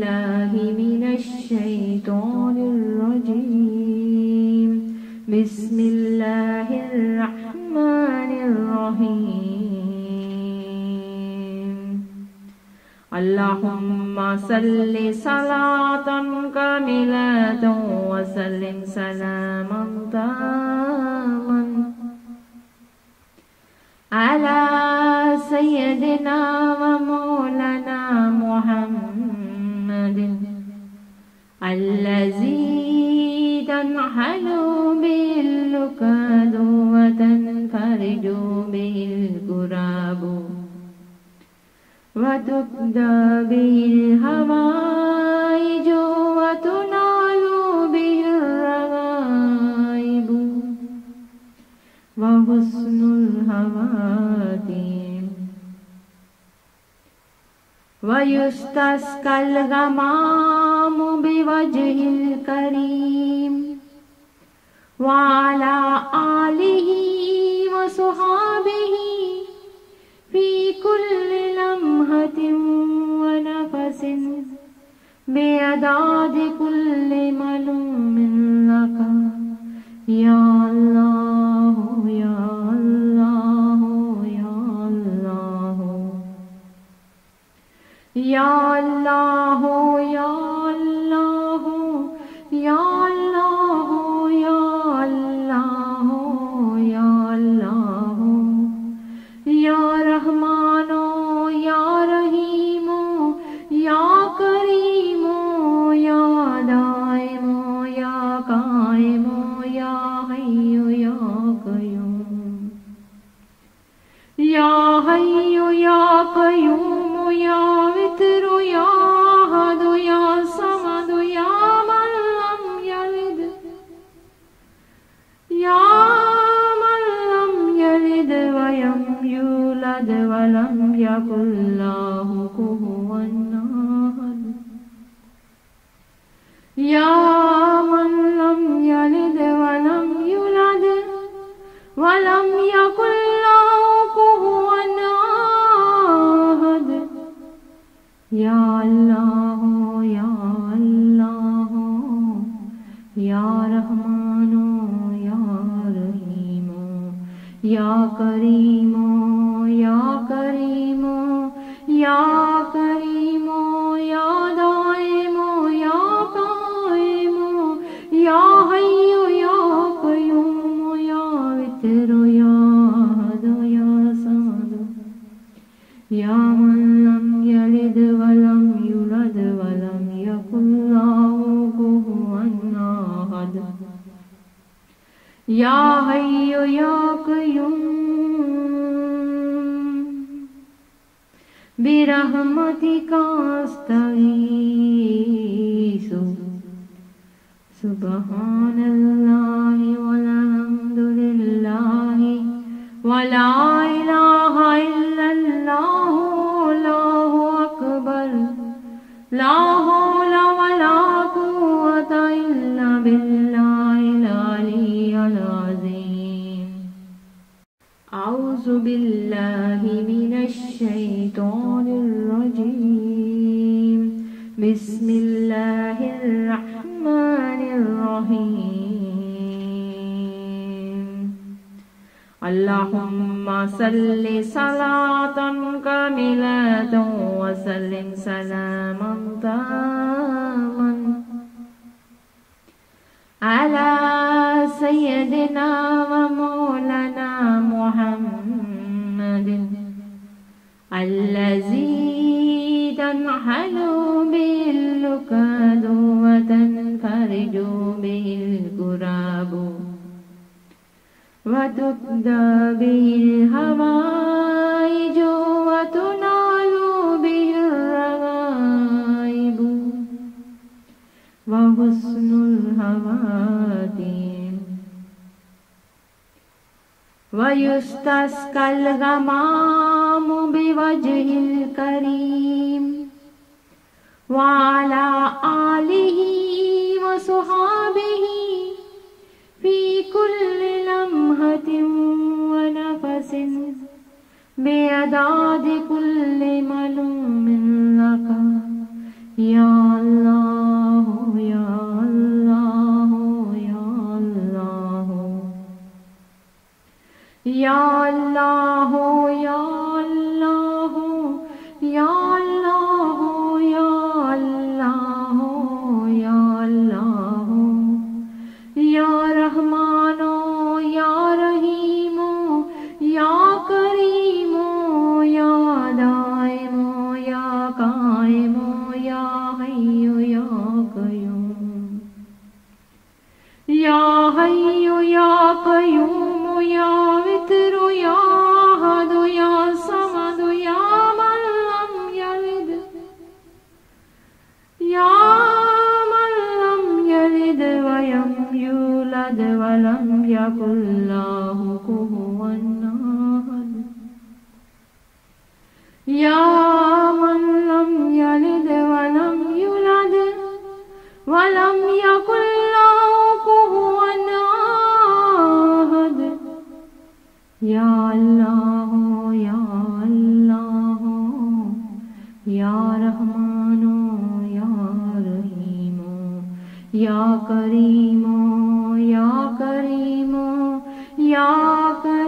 बिल्लाहि मिनश शैतानिर रजीम। बिस्मिल्लाहिर रहमानिर रहीम। अल्लाहुम्मा सल्लि सलातन कामिलतन व सल्लिम सलामन तामन अला सय्यदिना व मौलाना मुहम्मदिन अल्लज़ी तनहलु बिल लुक़दु व तनफरिजु बिल कुराबु व तुक़दा बिल हवाइजु व तुनालु बिल रग़ाइबु व हुस्नुल हवातिम व युस्तस्क़ल गमामु बिवजहिल करीम व अला आलिहि व सुहाबिहि फी कुल्लि लम्हतिन व नफसिन बिअदादि कुल्लि मलूमिन लका या अल्लाह या अल्लाह या अल्लाह या अल्लाह या अल्लाह या अल्लाह या अल्लाह या अल्लाह या रहमानो या रहीमो या करीमो या दाइमो या कायमो या हय्यु या कय्यूम या हय्यु या कय्यूम या वित्रो या अहदु या समदु या मन लम यलिद या मन लम यलिद वयम यूलद वलम यकुल लहु कुफुवन अहद या मन लम यलिद वलम यूलद वलम यकुल लहु कुफुवन अहद या अल्लाह या अल्लाह या रहमानो या रहीमो या करीमो या करीमो या करीमो या दाइमो या कायमो या हय्यु या कय्यूम या वित्रो या अहदु या समदु या मन लम यलिद वलम यूलद वलम यकुल लहु कुफुवन अहद या हय्यु या कय्यूम बिरहमतिका अस्तगीसु सुब्हानल्लाहि वल्हम्दुलिल्लाहि वला इलाहा इल्लल्लाहु अल्लाहु अकबर ला हौला वला कुव्वता इल्ला बिल्लाहिल अलिय्यिल अज़ीम। औज़ु बिल्लाहि मिनश शैतानिर रजीम। बिस्मिल्लाहिर रहमानिर रहीम। अल्लाहुम्मा सल्लि सलातन कामिलतन व सल्लिम सलामन तामन अला सय्यदिना व मौलाना मुहम्मदिन अल्लज़ी तनहलु बिल लुक़दु व तनफरिजु बिल कुराबु व तुक़दा बिल हवाइजु व तुनालु बिल रग़ाइबु व हुस्नुल हवातिम व युस्तस्क़ल गमामु बिवजहिल करीम व अला आलिहि व सुहाबिहि फी कुल्लि लम्हतिन व नफसिन बिअदादि कुल्लि मलूमिन लका या या अल्लाह हो, या अल्लाह हो, या अल्लाह हो, या अल्लाह हो, या अल्लाह हो। या रहमानो या रहीमो या करीमो या दाइमो या कायमो या हय्यो या कयूम। या हय्यो या कयूम या वित्रो या अहदु या समदु या मन lam यलिद या मन lam यलिद वयम यूलद वलम यकुल लहु कुफुवन अहद। या मन lam यलिद वलम यूलद वलम यकुल लहु कुफुवन अहद। या अल्लाह हो, या अल्लाह हो, या रहमानो या रहीमो या करीमो या करीमो या करीमो।